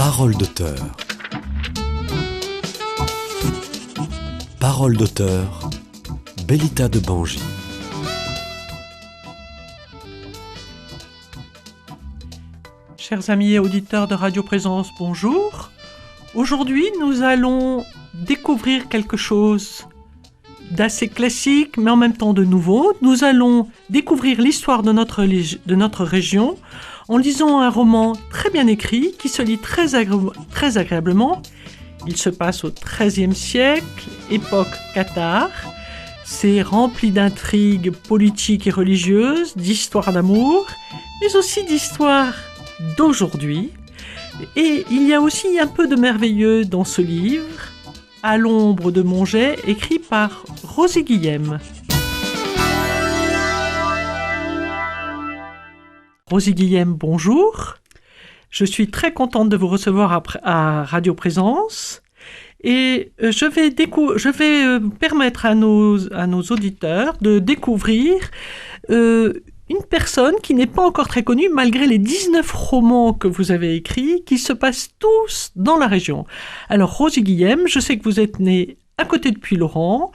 Parole d'auteur. Parole d'auteur, Bélita de Bangy. Chers amis et auditeurs de Radio Présence, bonjour. Aujourd'hui, nous allons découvrir quelque chose d'assez classique, mais en même temps de nouveau. Nous allons découvrir l'histoire de notre région en lisant un roman très bien écrit qui se lit très agréablement. Il se passe au XIIIe siècle, époque cathare. C'est rempli d'intrigues politiques et religieuses, d'histoires d'amour, mais aussi d'histoires d'aujourd'hui. Et il y a aussi un peu de merveilleux dans ce livre, À l'ombre de Monget, écrit par Rosie Guillem. Rosie Guillem, bonjour. Je suis très contente de vous recevoir à Radio Présence. Et je vais permettre à nos auditeurs de découvrir une personne qui n'est pas encore très connue, malgré les 19 romans que vous avez écrits, qui se passent tous dans la région. Alors, Rosie Guillem, je sais que vous êtes née à côté de Puylaurens,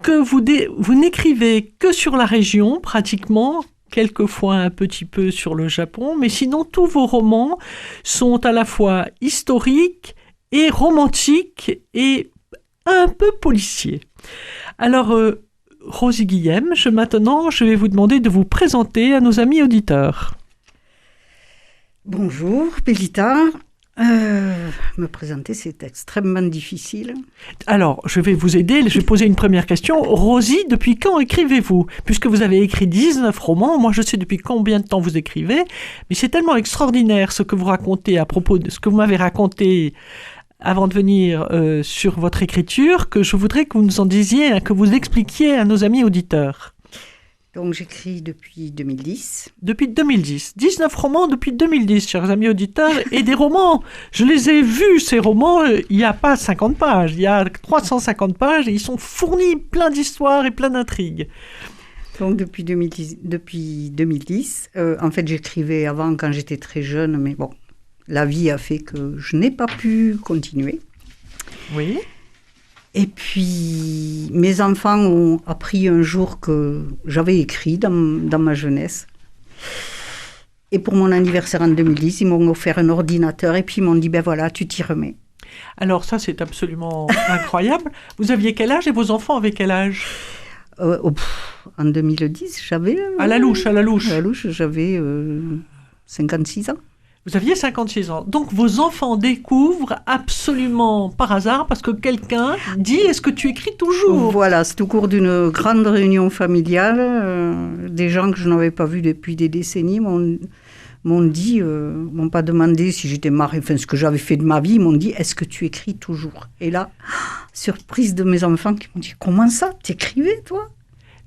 que vous n'écrivez que sur la région, pratiquement, quelquefois un petit peu sur le Japon, mais sinon, tous vos romans sont à la fois historiques et romantiques et un peu policiers. Alors, Rosie Guillem, maintenant, je vais vous demander de vous présenter à nos amis auditeurs. Bonjour, Bélita. Me présenter, c'est extrêmement difficile. Alors, je vais vous aider. Je vais poser une première question. Rosie, depuis quand écrivez-vous ? Puisque vous avez écrit 19 romans, moi je sais depuis combien de temps vous écrivez, mais c'est tellement extraordinaire ce que vous racontez à propos de ce que vous m'avez raconté avant de venir sur votre écriture, que je voudrais que vous nous en disiez, que vous expliquiez à nos amis auditeurs. Donc j'écris depuis 2010. Depuis 2010. 19 romans depuis 2010, chers amis auditeurs, et des romans. Je les ai vus, ces romans, il n'y a pas 50 pages, il y a 350 pages, et ils sont fournis plein d'histoires et plein d'intrigues. Donc depuis 2010, en fait j'écrivais avant quand j'étais très jeune, mais bon, la vie a fait que je n'ai pas pu continuer. Oui. Et puis, mes enfants ont appris un jour que j'avais écrit dans ma jeunesse. Et pour mon anniversaire en 2010, ils m'ont offert un ordinateur et puis ils m'ont dit, ben voilà, tu t'y remets. Alors ça, c'est absolument incroyable. Vous aviez quel âge et vos enfants avaient quel âge ? En 2010, j'avais... À la louche. À la louche, j'avais 56 ans. Vous aviez 56 ans. Donc, vos enfants découvrent absolument par hasard parce que quelqu'un dit « Est-ce que tu écris toujours ?» Voilà, c'est au cours d'une grande réunion familiale. Des gens que je n'avais pas vus depuis des décennies m'ont pas demandé si j'étais mariée, enfin ce que j'avais fait de ma vie. Ils m'ont dit « Est-ce que tu écris toujours ?» Et là, surprise de mes enfants qui m'ont dit « Comment ça, t'écrivais toi ?»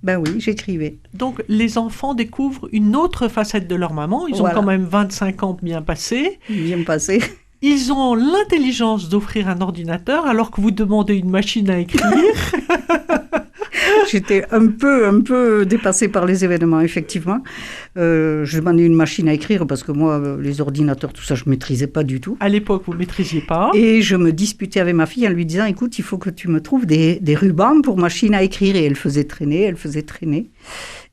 Ben oui, j'écrivais. Donc, les enfants découvrent une autre facette de leur maman. Ils ont quand même 25 ans bien passés. Bien passés. Ils ont l'intelligence d'offrir un ordinateur alors que vous demandez une machine à écrire. J'étais un peu dépassée par les événements, effectivement. Je demandais une machine à écrire parce que moi, les ordinateurs, tout ça, je ne maîtrisais pas du tout. À l'époque, vous ne maîtrisiez pas. Et je me disputais avec ma fille en lui disant, écoute, il faut que tu me trouves des rubans pour machine à écrire. Et elle faisait traîner.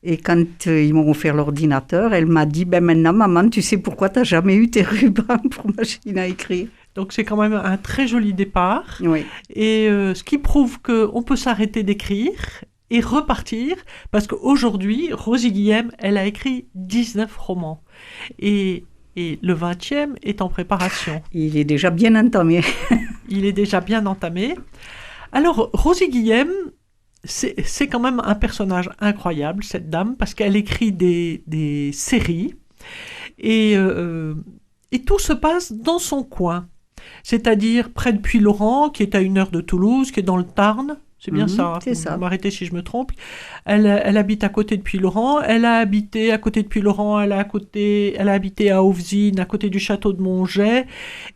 Et quand ils m'ont offert l'ordinateur, elle m'a dit, ben maintenant, maman, tu sais pourquoi tu n'as jamais eu tes rubans pour machine à écrire. Donc, c'est quand même un très joli départ. Oui. Et ce qui prouve qu'on peut s'arrêter d'écrire et repartir, parce qu'aujourd'hui, Rosie Guillem, elle a écrit 19 romans. Et le 20e est en préparation. Il est déjà bien entamé. Alors, Rosie Guillem, c'est quand même un personnage incroyable, cette dame, parce qu'elle écrit des séries. Et tout se passe dans son coin. C'est-à-dire près de Puylaurens, qui est à 1 heure de Toulouse, qui est dans le Tarn. C'est bien ça, c'est ça. Vous m'arrêtez si je me trompe. Elle habite à côté de Puylaurens. Elle a habité à côté de Puylaurens. Elle a habité à Auvzine, à côté du château de Monget.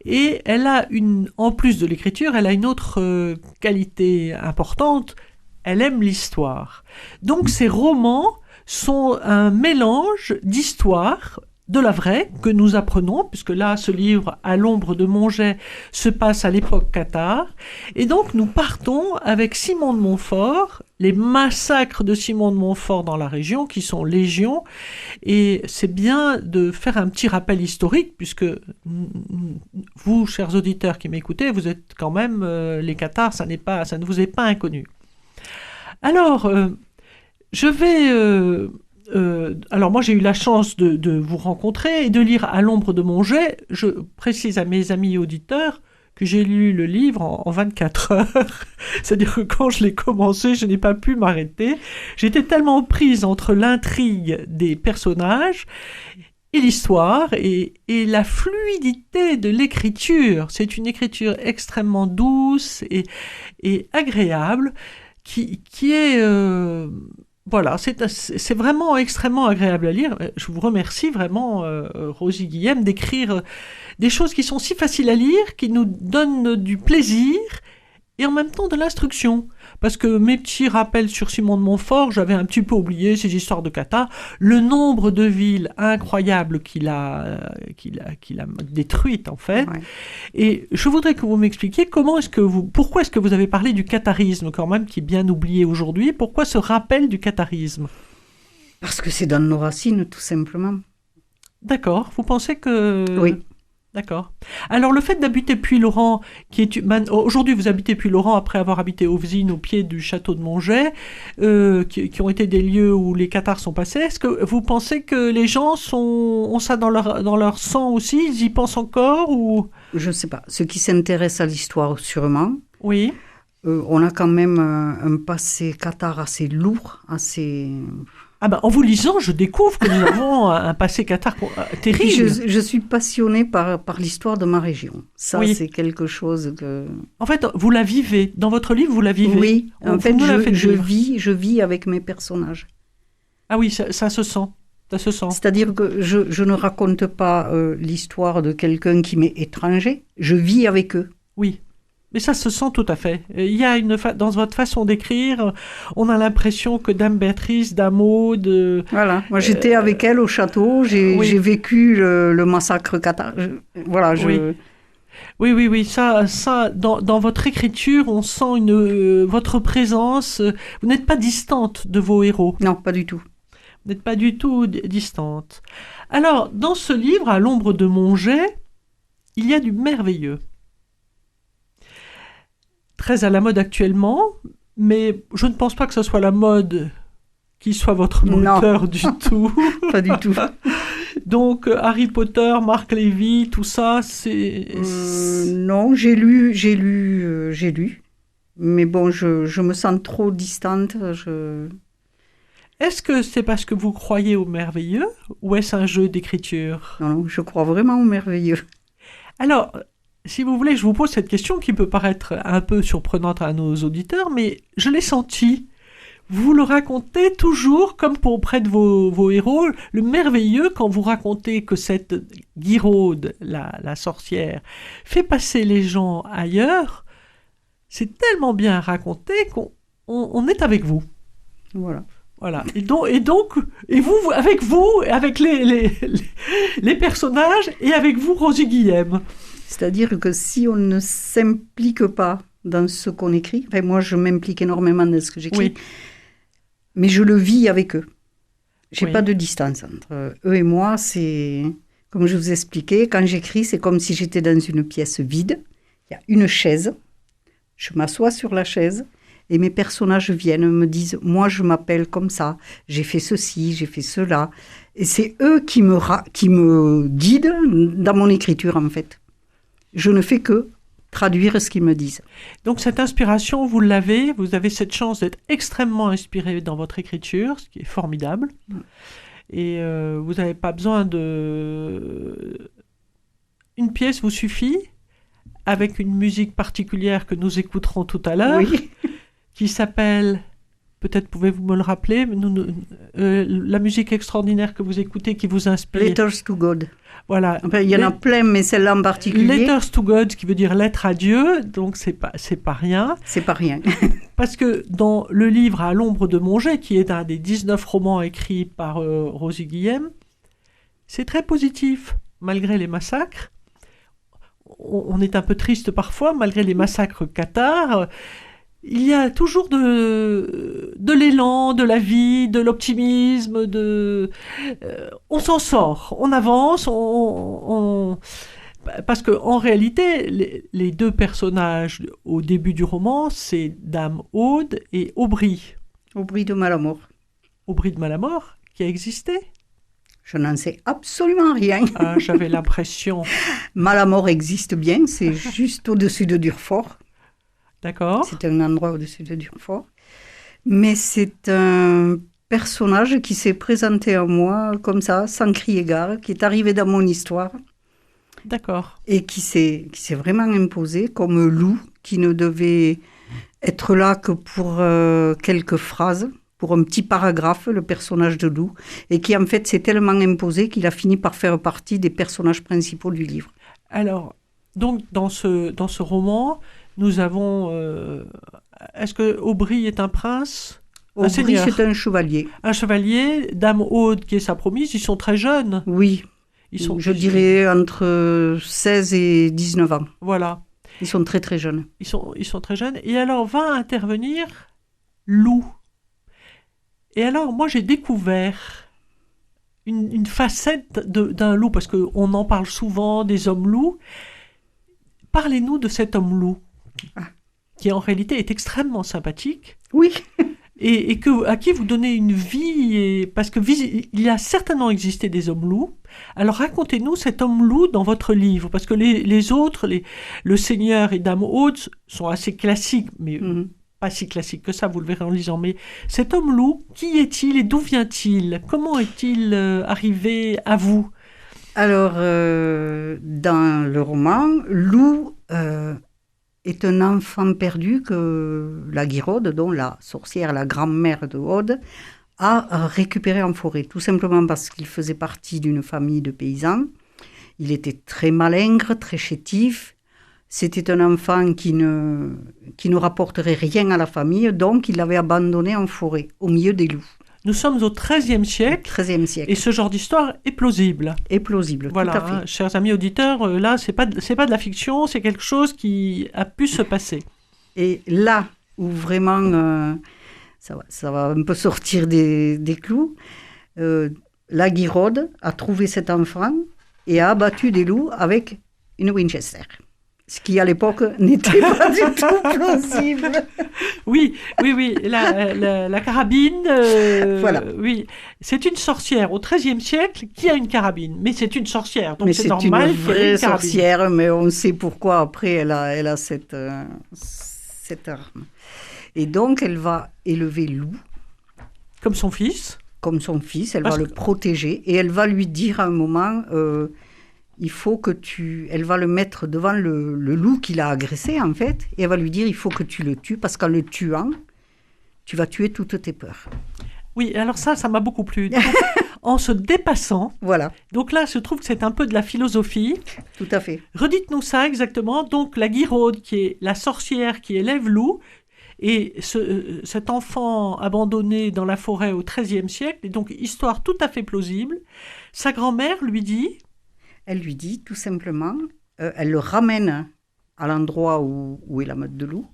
Et elle a en plus de l'écriture, elle a une autre qualité importante. Elle aime l'histoire. Donc, ses romans sont un mélange d'histoire de la vraie que nous apprenons, puisque là, ce livre, À l'ombre de mon jet, se passe à l'époque cathare. Et donc, nous partons avec Simon de Montfort, les massacres de Simon de Montfort dans la région, qui sont légion. Et c'est bien de faire un petit rappel historique, puisque vous, chers auditeurs qui m'écoutez, vous êtes quand même, les cathares, ça ne vous est pas inconnu. Alors, je vais... alors moi j'ai eu la chance de vous rencontrer et de lire À l'ombre de mon jet. Je précise à mes amis auditeurs que j'ai lu le livre en 24 heures. C'est-à-dire que quand je l'ai commencé, je n'ai pas pu m'arrêter. J'étais tellement prise entre l'intrigue des personnages et l'histoire et la fluidité de l'écriture. C'est une écriture extrêmement douce et agréable qui est... Voilà, c'est vraiment extrêmement agréable à lire. Je vous remercie vraiment, Rosie Guillem, d'écrire des choses qui sont si faciles à lire, qui nous donnent du plaisir et en même temps de l'instruction. Parce que mes petits rappels sur Simon de Montfort, j'avais un petit peu oublié ces histoires de Cathare, le nombre de villes incroyables qu'il a détruites en fait. Ouais. Et je voudrais que vous m'expliquiez pourquoi est-ce que vous avez parlé du catharisme quand même, qui est bien oublié aujourd'hui. Pourquoi ce rappel du catharisme? Parce que c'est dans nos racines, tout simplement. D'accord. Vous pensez que... Oui. D'accord. Alors, le fait d'habiter Puylaurens, aujourd'hui vous habitez Puylaurens après avoir habité Auvzine au pied du château de Montjet, qui ont été des lieux où les cathares sont passés. Est-ce que vous pensez que les gens ont ça dans leur sang aussi? Ils y pensent encore ou... Je ne sais pas. Ceux qui s'intéressent à l'histoire, sûrement. Oui. On a quand même un passé cathare assez lourd, assez... Ah ben, en vous lisant, je découvre que nous avons un passé cathare terrible. Je suis passionnée par l'histoire de ma région. Ça, oui. C'est quelque chose que... En fait, vous la vivez. Dans votre livre, vous la vivez. Oui, en fait, je vis avec mes personnages. Ah oui, ça se sent. Ça se sent. C'est-à-dire que je ne raconte pas l'histoire de quelqu'un qui m'est étranger. Je vis avec eux. Oui. Mais ça se sent tout à fait. Il y a dans votre façon d'écrire, on a l'impression que Dame Béatrice, Dame Aude... Voilà, moi j'étais avec elle au château, j'ai vécu le massacre cathare. Voilà, Oui, ça dans votre écriture, on sent votre présence. Vous n'êtes pas distante de vos héros. Non, pas du tout. Vous n'êtes pas du tout distante. Alors, dans ce livre, À l'ombre de mon jet, il y a du merveilleux. Très à la mode actuellement, mais je ne pense pas que ce soit la mode qui soit votre moteur du tout. Pas du tout. Donc, Harry Potter, Marc Lévy, tout ça, c'est... Non, j'ai lu. Mais bon, je me sens trop distante. Est-ce que c'est parce que vous croyez au merveilleux ou est-ce un jeu d'écriture? Non, je crois vraiment au merveilleux. Alors... Si vous voulez, je vous pose cette question qui peut paraître un peu surprenante à nos auditeurs, mais je l'ai senti. Vous le racontez toujours comme auprès de vos héros. Le merveilleux, quand vous racontez que cette Guiraude, la sorcière, fait passer les gens ailleurs, c'est tellement bien raconté qu'on est avec vous. Voilà. Et vous, avec vous, avec les personnages, et avec vous, Rosie Guillem. C'est-à-dire que si on ne s'implique pas dans ce qu'on écrit, enfin moi je m'implique énormément dans ce que j'écris, oui. Mais je le vis avec eux. J'ai pas de distance entre eux et moi. C'est comme je vous expliquais, quand j'écris, c'est comme si j'étais dans une pièce vide. Il y a une chaise, je m'assois sur la chaise et mes personnages viennent me disent, moi je m'appelle comme ça, j'ai fait ceci, j'ai fait cela. Et c'est eux qui me guident dans mon écriture en fait. Je ne fais que traduire ce qu'ils me disent. Donc cette inspiration, vous avez cette chance d'être extrêmement inspiré dans votre écriture, ce qui est formidable. Et vous n'avez pas besoin Une pièce vous suffit, avec une musique particulière que nous écouterons tout à l'heure, qui s'appelle... Peut-être pouvez-vous me le rappeler, la musique extraordinaire que vous écoutez, qui vous inspire. Letters to God. Voilà. Enfin, il y en a plein, mais celle-là en particulier. Letters to God, qui veut dire lettre à Dieu, donc c'est pas rien. C'est pas rien. Parce que dans le livre À l'ombre de mon jet, qui est un des 19 romans écrits par Rosie Guillem, c'est très positif, malgré les massacres. On est un peu triste parfois, malgré les massacres cathares. Il y a toujours de l'élan, de la vie, de l'optimisme. On s'en sort, on avance, parce qu'en réalité, les deux personnages au début du roman, c'est Dame Aude et Aubry. Aubry de Malamort. Aubry de Malamort, qui a existé. Je n'en sais absolument rien. Ah, j'avais l'impression. Malamort existe bien, c'est juste au-dessus de Durfort. D'accord. C'est un endroit au-dessus de Durfort. Mais c'est un personnage qui s'est présenté à moi comme ça, sans crier gare, qui est arrivé dans mon histoire. D'accord. Et qui s'est vraiment imposé comme loup, qui ne devait être là que pour quelques phrases, pour un petit paragraphe, le personnage de loup, et qui en fait s'est tellement imposé qu'il a fini par faire partie des personnages principaux du livre. Alors, donc dans ce roman, nous avons... est-ce que Aubry est un prince? Un Aubry, seigneur? c'est un chevalier. Un chevalier, Dame Aude, qui est sa promise, ils sont très jeunes. Oui, je dirais entre 16 et 19 ans. Voilà. Ils sont très très jeunes. Ils sont très jeunes. Et alors va intervenir Loup. Et alors, moi, j'ai découvert une facette d'un loup, parce qu'on en parle souvent, des hommes loups. Parlez-nous de cet homme loup, qui en réalité est extrêmement sympathique. Oui. Et à qui vous donnez une vie, parce qu'il y a certainement existé des hommes loups. Alors racontez-nous cet homme loup dans votre livre, parce que les autres, le Seigneur et Dame Aude, sont assez classiques, mais pas si classiques que ça, vous le verrez en lisant. Mais cet homme loup, qui est-il et d'où vient-il? Comment est-il arrivé à vous? Alors, dans le roman, Loup est un enfant perdu que la Guiraude, dont la sorcière, la grand-mère de Aude, a récupéré en forêt, tout simplement parce qu'il faisait partie d'une famille de paysans. Il était très malingre, très chétif. C'était un enfant qui ne rapporterait rien à la famille, donc il l'avait abandonné en forêt, au milieu des loups. Nous sommes au XIIIe siècle. XIIIe siècle. Et ce genre d'histoire est plausible. Est plausible, voilà, tout à fait. Chers amis auditeurs, là, c'est pas de la fiction, c'est quelque chose qui a pu se passer. Et là où vraiment, ça va un peu sortir des clous, la Guiraude a trouvé cet enfant et a abattu des loups avec une Winchester. Ce qui, à l'époque, n'était pas du tout plausible. Oui, la carabine, voilà. Oui, c'est une sorcière au XIIIe siècle qui a une carabine, mais c'est une sorcière, donc c'est normal qu'elle ait une carabine. C'est une vraie sorcière, mais on sait pourquoi après elle a cette arme. Et donc, elle va élever Loup. Comme son fils. Comme son fils, elle va le protéger et elle va lui dire à un moment... il faut que elle va le mettre devant le loup qu'il a agressé, en fait, et elle va lui dire, il faut que tu le tues, parce qu'en le tuant, tu vas tuer toutes tes peurs. Oui, alors ça m'a beaucoup plu. Donc, en se dépassant, voilà. Donc là, je trouve que c'est un peu de la philosophie. Tout à fait. Redites-nous ça exactement. Donc la Guiraude, qui est la sorcière qui élève Loup, et cet enfant abandonné dans la forêt au XIIIe siècle, et donc histoire tout à fait plausible, sa grand-mère lui dit... Elle lui dit tout simplement, elle le ramène à l'endroit où est la meute de loups.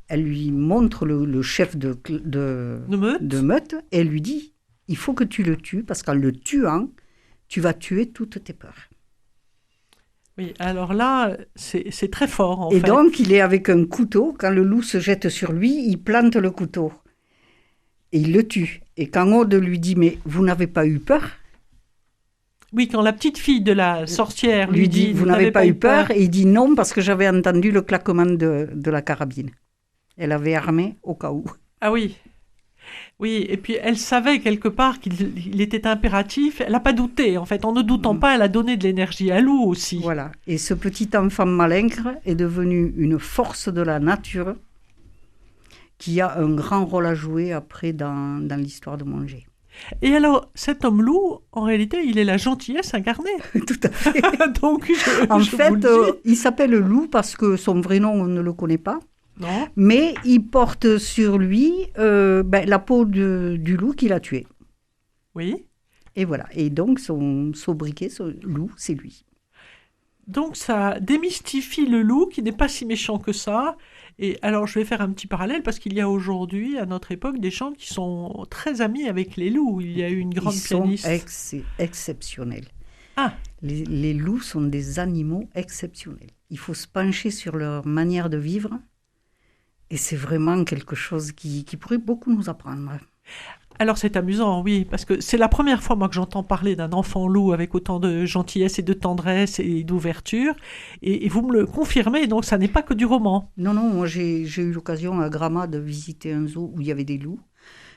Elle lui montre le chef de meute et elle lui dit, il faut que tu le tues parce qu'en le tuant, tu vas tuer toutes tes peurs. Oui, alors là, c'est très fort en fait. Et donc, il est avec un couteau. Quand le loup se jette sur lui, il plante le couteau. Et il le tue. Et quand Aude lui dit, mais vous n'avez pas eu peur ? Oui, quand la petite fille de la sorcière lui dit « Vous n'avez pas eu peur ?» Et il dit non, parce que j'avais entendu le claquement de la carabine. Elle avait armé au cas où. Ah oui. Oui, et puis elle savait quelque part qu'il était impératif. Elle n'a pas douté, en fait. En ne doutant pas, elle a donné de l'énergie à Loup aussi. Voilà. Et ce petit enfant malingre est devenu une force de la nature qui a un grand rôle à jouer après dans l'histoire de Mongé. Et alors, cet homme loup, en réalité, il est la gentillesse incarnée. Tout à fait. Donc, en fait, il s'appelle Loup parce que son vrai nom, on ne le connaît pas. Non. Mais il porte sur lui la peau du loup qu'il a tué. Oui. Et voilà. Et donc, son sobriquet, son loup, c'est lui. Donc ça démystifie le loup qui n'est pas si méchant que ça. Et alors je vais faire un petit parallèle parce qu'il y a aujourd'hui, à notre époque, des gens qui sont très amis avec les loups. Il y a eu une grande pianiste. Ils sont exceptionnels. Ah, Les loups sont des animaux exceptionnels. Il faut se pencher sur leur manière de vivre. Et c'est vraiment quelque chose qui pourrait beaucoup nous apprendre. alors c'est amusant, oui, parce que c'est la première fois moi que j'entends parler d'un enfant loup avec autant de gentillesse et de tendresse et d'ouverture. Et vous me le confirmez, donc ça n'est pas que du roman. Non, moi j'ai eu l'occasion à Gramma de visiter un zoo où il y avait des loups.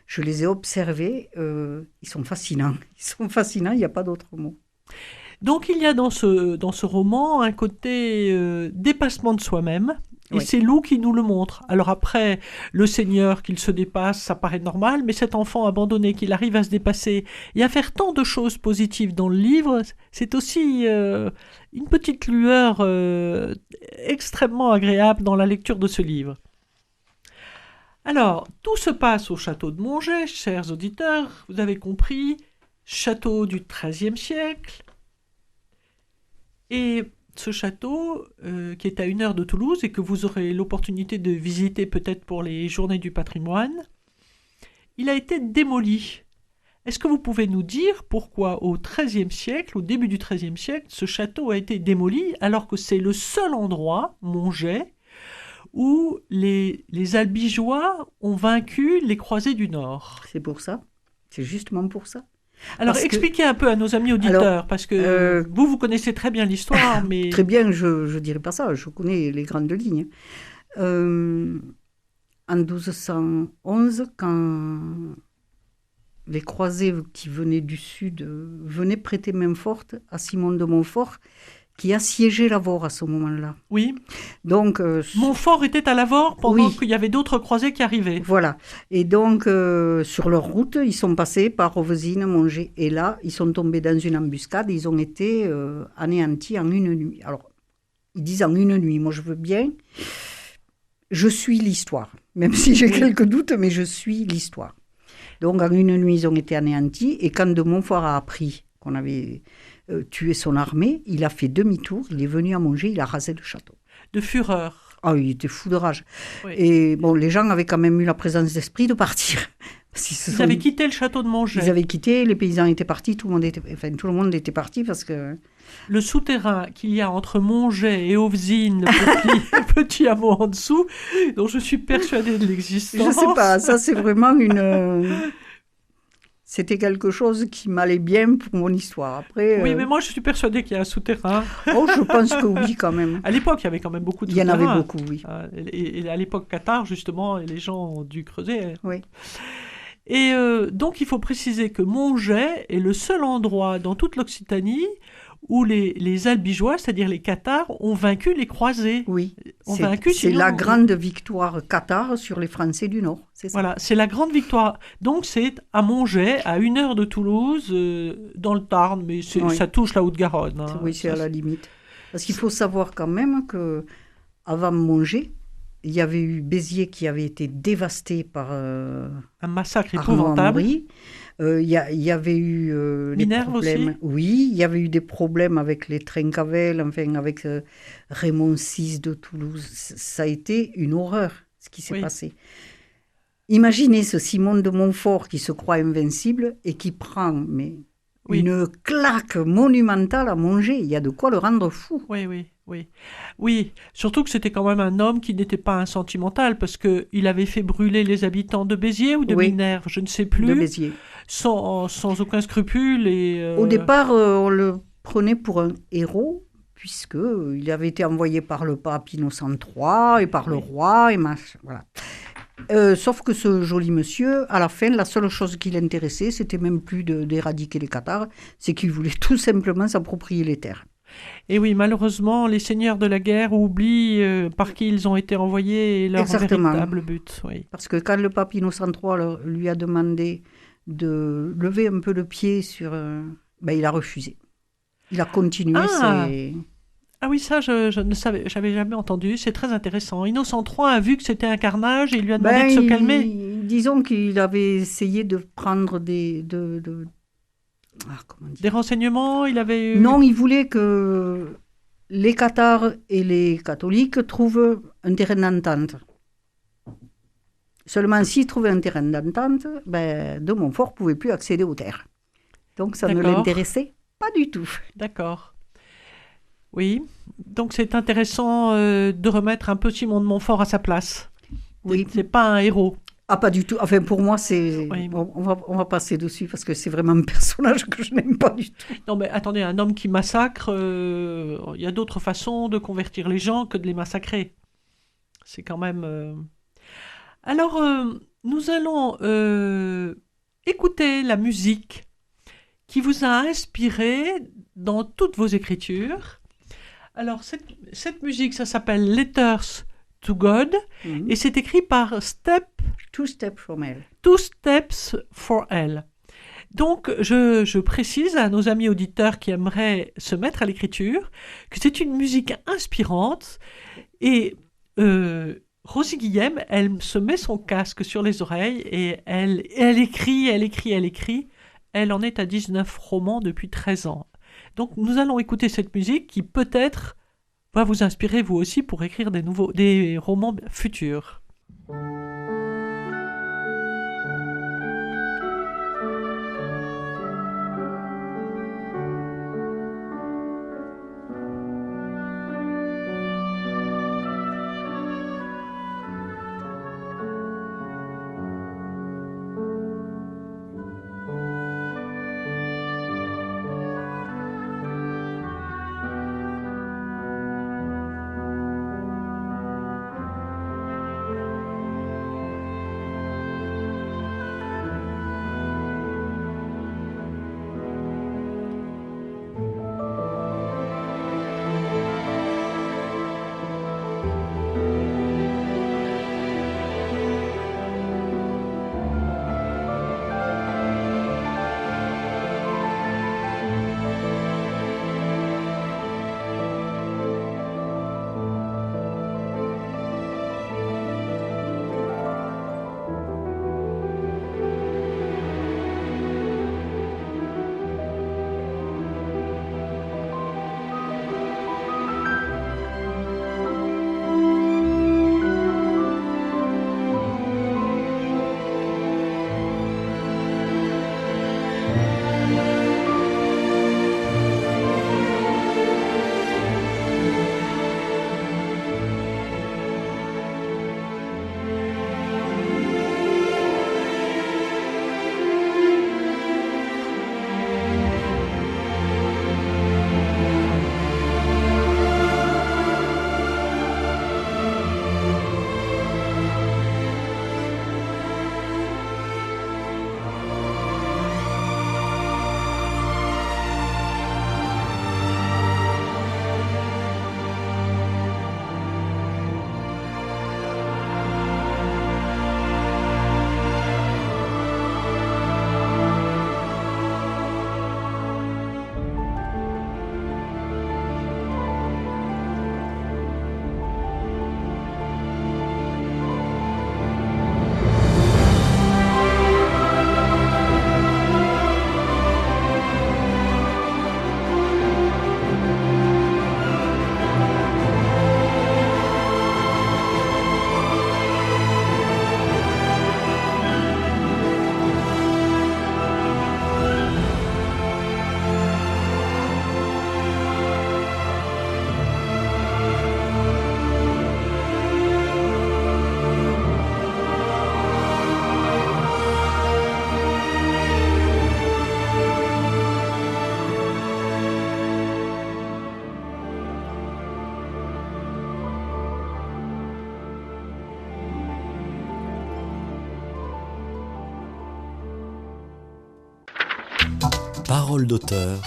Je les ai observés, ils sont fascinants. Ils sont fascinants, il n'y a pas d'autre mot. Donc il y a dans ce roman un côté dépassement de soi-même. Et Oui. c'est Lou qui nous le montre. Alors après, le Seigneur qu'il se dépasse, ça paraît normal, mais cet enfant abandonné, qu'il arrive à se dépasser et à faire tant de choses positives dans le livre, c'est aussi une petite lueur extrêmement agréable dans la lecture de ce livre. Alors, tout se passe au château de Monget, chers auditeurs, vous avez compris, château du XIIIe siècle. Et ce château, qui est à 1 heure de Toulouse et que vous aurez l'opportunité de visiter peut-être pour les journées du patrimoine, il a été démoli. Est-ce que vous pouvez nous dire pourquoi au XIIIe siècle, au début du XIIIe siècle, ce château a été démoli alors que c'est le seul endroit, Monget, où les Albigeois ont vaincu les croisés du Nord? C'est pour ça. C'est justement pour ça. Alors Parce que- expliquez un peu à nos amis auditeurs, Alors, parce que vous connaissez très bien l'histoire, mais... Très bien, je ne dirais pas ça, je connais les grandes lignes. En 1211, quand les croisés qui venaient du sud venaient prêter main forte à Simon de Montfort, qui assiégeait Lavaur à ce moment-là. Oui, Donc, Montfort était à Lavore pendant Oui. qu'il y avait d'autres croisés qui arrivaient. voilà. Et donc, sur leur route, ils sont passés par Rovesine, Monget. Et là, ils sont tombés dans une embuscade. Ils ont été anéantis en une nuit. Alors, ils disent en une nuit. Moi, je veux bien. Je suis l'histoire. Même si j'ai quelques doutes, mais je suis l'histoire. Donc, en une nuit, ils ont été anéantis. Et quand de Montfort a appris qu'on avait tué son armée, il a fait demi-tour. Il est venu à Monget. Il a rasé le château. De fureur. Ah, il était fou de rage. Oui. Et bon, les gens avaient quand même eu la présence d'esprit de partir. Parce qu'ils se Ils sont- avaient quitté le château de Monget. Ils avaient quitté, les paysans étaient partis, tout le monde était parti parce que... Le souterrain qu'il y a entre Monget et Ovzine, le petit hameau en dessous, dont je suis persuadée de l'existence. Je sais pas, ça c'est vraiment une... C'était quelque chose qui m'allait bien pour mon histoire. Après, Oui, mais moi je suis persuadée qu'il y a un souterrain. oh, je pense que oui, quand même. À l'époque, il y avait quand même beaucoup de Il y en souterrains. avait beaucoup, oui. Et à l'époque Qatar, justement, les gens ont dû creuser. Oui. Et donc, il faut préciser que Monget est le seul endroit dans toute l'Occitanie où les Albigeois, c'est-à-dire les Cathares, ont vaincu les croisés. Oui, On c'est vaincu, c'est sinon- la grande victoire cathare sur les Français du Nord, c'est ça. Voilà, c'est la grande victoire. Donc, c'est à Monget, à 1 heure de Toulouse, dans le Tarn, mais Oui. ça touche la Haute-Garonne. hein. Oui, c'est Ça, à la limite. Parce qu'il faut savoir quand même que avant Monget, il y avait eu Béziers qui avait été dévasté par un massacre Arnaud épouvantable. Amaury. Il y avait eu des Minerve problèmes. aussi. Oui, il y avait eu des problèmes avec les Trincavel, enfin avec Raymond VI de Toulouse. Ça a été une horreur, ce qui s'est Oui. passé. Imaginez ce Simon de Montfort qui se croit invincible et qui prend Oui. une claque monumentale à Monget. Il y a de quoi le rendre fou. Oui, surtout que c'était quand même un homme qui n'était pas un sentimental, parce qu'il avait fait brûler les habitants de Béziers ou de Oui. Minerve, je ne sais De plus, Béziers. sans aucun scrupule. Et, Au départ, on le prenait pour un héros, puisqu'il avait été envoyé par le pape Innocent III et par le Oui. roi, et voilà. Sauf que ce joli monsieur, à la fin, la seule chose qui l'intéressait, c'était même plus d'éradiquer les Cathares, c'est qu'il voulait tout simplement s'approprier les terres. Et oui, malheureusement, les seigneurs de la guerre oublient par qui ils ont été envoyés et leur Exactement. véritable but. Oui. Parce que quand le pape Innocent III lui a demandé de lever un peu le pied sur... il a refusé. Il a continué Ah. ses... Ah oui, ça, je ne savais, j'avais jamais entendu. C'est très intéressant. Innocent III a vu que c'était un carnage et il lui a demandé de se calmer. Disons qu'il avait essayé de prendre comment dire? Des renseignements, il avait eu... Non, il voulait que les cathares et les catholiques trouvent un terrain d'entente. Seulement s'ils trouvaient un terrain d'entente, de Montfort ne pouvait plus accéder aux terres. Donc ça ne l'intéressait pas du tout. D'accord. Oui, donc c'est intéressant de remettre un peu Simon de Montfort à sa place. Oui. C'est pas un héros. Ah, pas du tout. Enfin, pour moi, c'est... Oui. On va passer dessus parce que c'est vraiment un personnage que je n'aime pas du tout. Non, mais attendez, un homme qui massacre, il y a d'autres façons de convertir les gens que de les massacrer. C'est quand même... Alors, nous allons écouter la musique qui vous a inspiré dans toutes vos écritures. Alors, cette musique, ça s'appelle Letters to God, et c'est écrit par Two Steps from Hell. Two Steps for Hell. Donc, je précise à nos amis auditeurs qui aimeraient se mettre à l'écriture que c'est une musique inspirante, et Rosie Guillem, elle se met son casque sur les oreilles et elle écrit. Elle en est à 19 romans depuis 13 ans. Donc, nous allons écouter cette musique qui peut-être va vous inspirer vous aussi pour écrire des romans futurs. Parole d'auteur.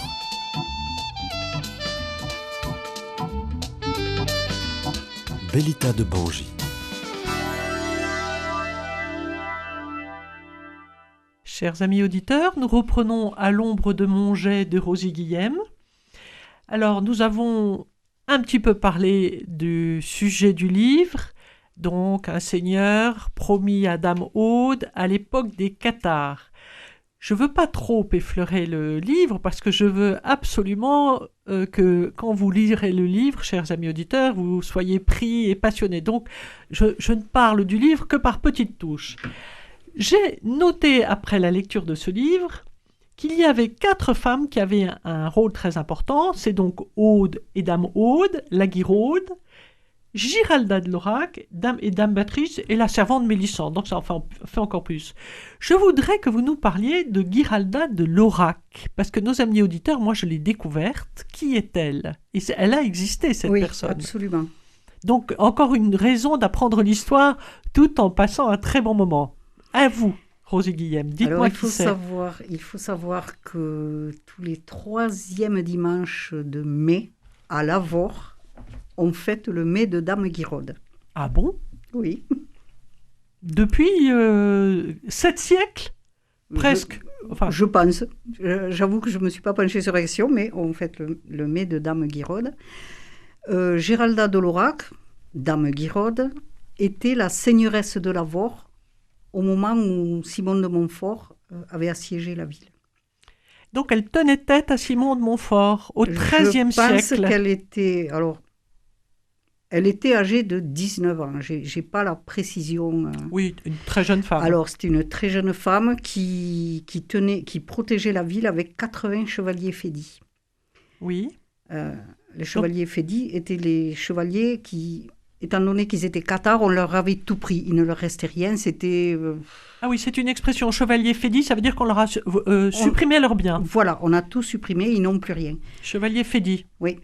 Bellita de Bangi. Chers amis auditeurs, nous reprenons À l'ombre de mon jet de Rosie Guillem. Alors, nous avons un petit peu parlé du sujet du livre, donc un seigneur promis à Dame Aude à l'époque des cathares. je veux pas trop effleurer le livre parce que je veux absolument que quand vous lirez le livre, chers amis auditeurs, vous soyez pris et passionnés. Donc, je ne parle du livre que par petites touches. J'ai noté après la lecture de ce livre qu'il y avait 4 femmes qui avaient un rôle très important. C'est donc Aude et Dame Aude, la Guiraude, Giralda de Laurac, Dame et Dame Béatrice et la servante Mélissande. Donc ça en fait encore plus. Je voudrais que vous nous parliez de Giralda de Laurac, parce que nos amis auditeurs, moi je l'ai découverte. Qui est-elle? Et elle a existé, cette personne. Oui, absolument. Donc encore une raison d'apprendre l'histoire tout en passant un très bon moment. À vous, Rosie Guillem, dites-moi qui c'est. Il faut savoir que tous les 3e dimanches de mai, à Lavore, on fête le mai de Dame Guiraude. Ah bon? Oui. Depuis 7 siècles? Presque. Je pense. J'avoue que je ne me suis pas penchée sur la question, mais on fête le mai de Dame Guiraude. Giralda de Laurac, Dame Guiraude, était la seigneuresse de Lavore au moment où Simon de Montfort avait assiégé la ville. Donc elle tenait tête à Simon de Montfort au XIIIe siècle. Je pense qu'elle était... Alors, elle était âgée de 19 ans. Je n'ai pas la précision. Oui, une très jeune femme. Alors, c'était une très jeune femme qui protégeait la ville avec 80 chevaliers fédis. Oui. Les chevaliers fédis étaient les chevaliers qui... Étant donné qu'ils étaient cathares, on leur avait tout pris. Il ne leur restait rien, c'était... Ah oui, c'est une expression. Chevalier fédit, ça veut dire qu'on leur a supprimé leurs biens. Voilà, on a tout supprimé, ils n'ont plus rien. Chevalier fédit. Oui.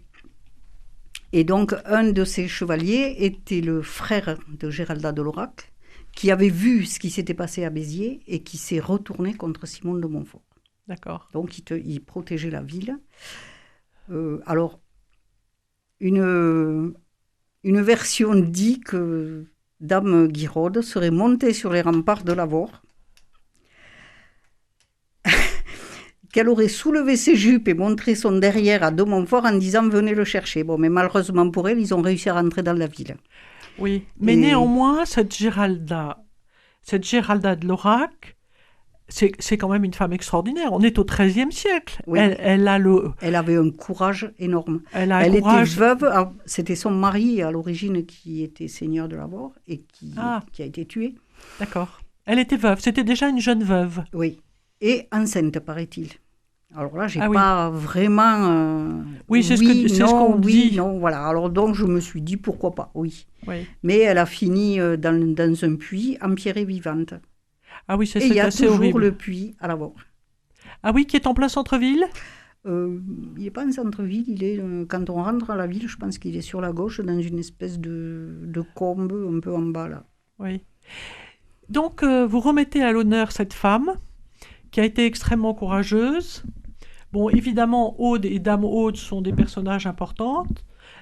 Et donc, un de ces chevaliers était le frère de Giralda de Laurac, qui avait vu ce qui s'était passé à Béziers et qui s'est retourné contre Simon de Montfort. D'accord. Donc, il protégeait la ville. Alors, une version dit que Dame Guiraude serait montée sur les remparts de Lavore, qu'elle aurait soulevé ses jupes et montré son derrière à de Montfort en disant « Venez le chercher ». Bon, mais malheureusement pour elle, ils ont réussi à rentrer dans la ville. Oui, mais néanmoins, cette Giralda de Laurac, c'est quand même une femme extraordinaire. On est au XIIIe siècle. Oui. Elle avait un courage énorme. Elle était veuve. C'était son mari à l'origine qui était seigneur de Lavore et qui a été tué. D'accord. Elle était veuve. C'était déjà une jeune veuve. Oui. Et enceinte, paraît-il. Alors là, j'ai pas vraiment... oui, c'est ce qu'on dit. Non, voilà. Alors donc, je me suis dit, pourquoi pas, oui. Oui. Mais elle a fini dans un puits, empierrée vivante. Ah oui, c'est assez horrible. Et il y a toujours horrible. le puits à Lavore. Ah oui, qui est en plein centre-ville? Il n'est pas en centre-ville, il est, quand on rentre à la ville, je pense qu'il est sur la gauche, dans une espèce de combe un peu en bas, là. Oui. Donc, vous remettez à l'honneur cette femme qui a été extrêmement courageuse. Bon, évidemment, Aude et Dame Aude sont des personnages importants,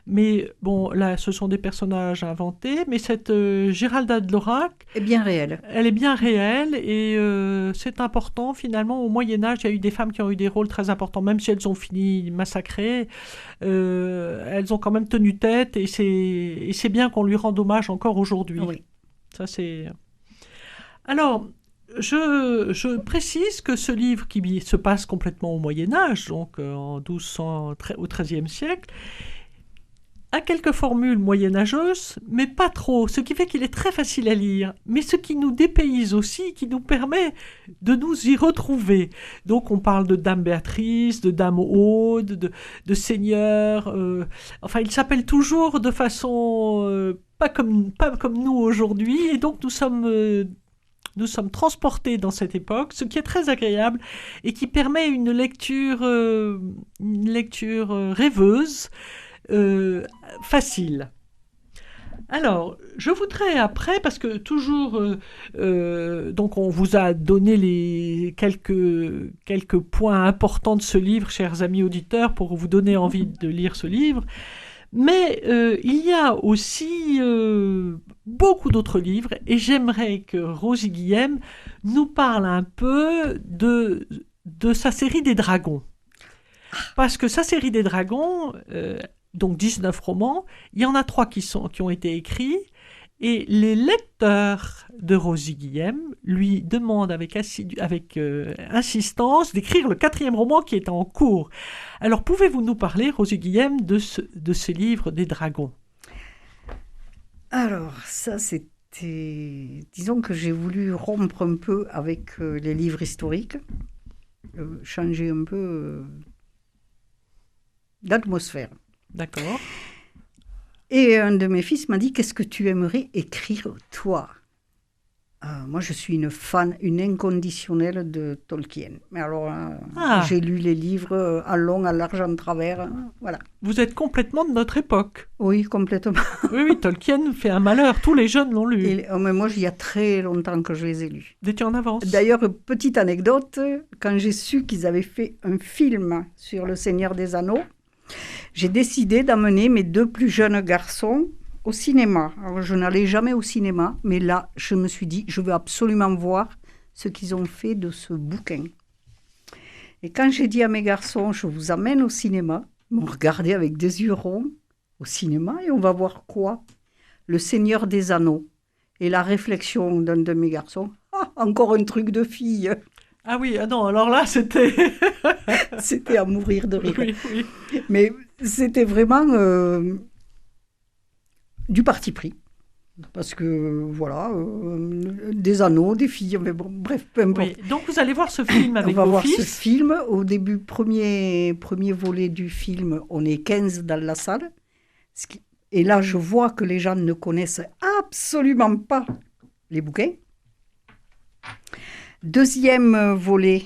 mais bon, là, ce sont des personnages inventés, mais cette Giralda de Laurac... est bien réelle. Elle est bien réelle, et c'est important, finalement. Au Moyen-Âge, il y a eu des femmes qui ont eu des rôles très importants, même si elles ont fini massacrées, elles ont quand même tenu tête, et c'est bien qu'on lui rende hommage encore aujourd'hui. Oui. Ça, c'est... Alors... Je précise que ce livre qui se passe complètement au Moyen-Âge, donc en 1200, au XIIIe siècle, a quelques formules moyenâgeuses, mais pas trop, ce qui fait qu'il est très facile à lire, mais ce qui nous dépayse aussi, qui nous permet de nous y retrouver. Donc on parle de Dame Béatrice, de Dame Aude, de Seigneur, enfin ils s'appellent toujours de façon pas comme nous aujourd'hui, et donc nous sommes transportés dans cette époque, ce qui est très agréable et qui permet une lecture rêveuse, facile. Alors, je voudrais après, parce que toujours, donc on vous a donné les quelques points importants de ce livre, chers amis auditeurs, pour vous donner envie de lire ce livre. Mais il y a aussi beaucoup d'autres livres, et j'aimerais que Rosie Guillem nous parle un peu de sa série des dragons. Parce que sa série des dragons, donc 19 romans, il y en a 3 qui ont été écrits, Et les lecteurs de Rosie Guillem lui demandent avec insistance d'écrire le 4e roman qui est en cours. Alors, pouvez-vous nous parler, Rosie Guillem, de ce livre des dragons? Alors, ça, c'était... Disons que j'ai voulu rompre un peu avec les livres historiques, changer un peu d'atmosphère. D'accord. Et un de mes fils m'a dit, qu'est-ce que tu aimerais écrire, toi? Moi, je suis une inconditionnelle de Tolkien. Mais alors, j'ai lu les livres en long, en large, en travers. Voilà. Vous êtes complètement de notre époque. Oui, complètement. Oui, Tolkien fait un malheur. Tous les jeunes l'ont lu. Mais moi, il y a très longtemps que je les ai lus. Vous étiez en avance. D'ailleurs, petite anecdote, quand j'ai su qu'ils avaient fait un film sur Le Seigneur des Anneaux, j'ai décidé d'amener mes 2 plus jeunes garçons au cinéma. Alors, je n'allais jamais au cinéma, mais là, je me suis dit, je veux absolument voir ce qu'ils ont fait de ce bouquin. Et quand j'ai dit à mes garçons, je vous amène au cinéma, ils m'ont regardé avec des yeux ronds, au cinéma, et on va voir quoi? Le Seigneur des Anneaux. Et la réflexion d'un de mes garçons, encore un truc de fille. Ah oui, ah non, alors là, c'était... C'était à mourir de rire. Oui, oui. Mais c'était vraiment du parti pris. Parce que, voilà, des anneaux, des filles, mais bon, bref, peu importe. Oui. Donc, vous allez voir ce film avec on va vos voir fils. ce film. Au début, premier volet du film, on est 15 dans la salle. Et là, je vois que les gens ne connaissent absolument pas les bouquins. Deuxième volet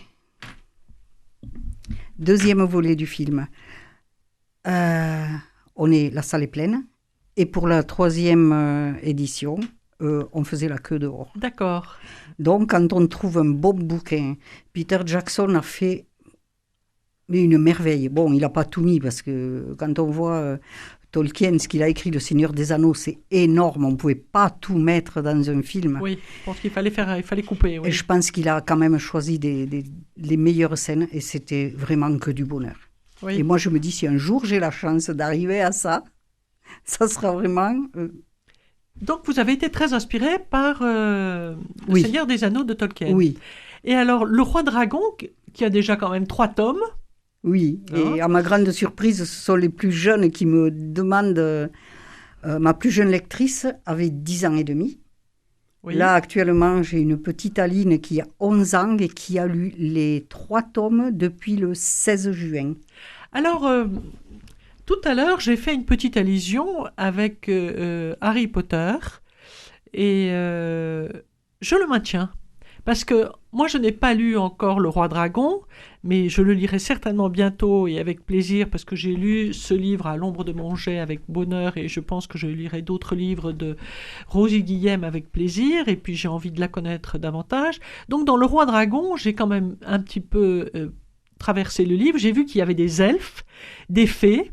du film. La salle est pleine. Et pour la 3e édition, on faisait la queue dehors. D'accord. Donc, quand on trouve un bon bouquin, Peter Jackson a fait une merveille. Bon, il n'a pas tout mis, parce que quand on voit Tolkien, ce qu'il a écrit, Le Seigneur des Anneaux, c'est énorme. On ne pouvait pas tout mettre dans un film. Oui, je pense qu'il fallait couper. Oui. Et je pense qu'il a quand même choisi les meilleures scènes, et c'était vraiment que du bonheur. Oui. Et moi, je me dis, si un jour j'ai la chance d'arriver à ça, ça sera vraiment... Donc, vous avez été très inspiré par Le Oui. Seigneur des Anneaux de Tolkien. Oui, Et alors, Le Roi Dragon, qui a déjà quand même 3 tomes. oui. Et à ma grande surprise, ce sont les plus jeunes qui me demandent... ma plus jeune lectrice avait 10 ans et demi. Oui. Là, actuellement, j'ai une petite Aline qui a 11 ans et qui a lu les 3 tomes depuis le 16 juin. Alors, tout à l'heure, j'ai fait une petite allusion avec Harry Potter et je le maintiens. Parce que moi, je n'ai pas lu encore Le Roi Dragon, mais je le lirai certainement bientôt et avec plaisir, parce que j'ai lu ce livre à l'ombre de mon jet avec bonheur, et je pense que je lirai d'autres livres de Rosie Guillem avec plaisir, et puis j'ai envie de la connaître davantage. Donc dans Le Roi Dragon, j'ai quand même un petit peu traversé le livre. J'ai vu qu'il y avait des elfes, des fées,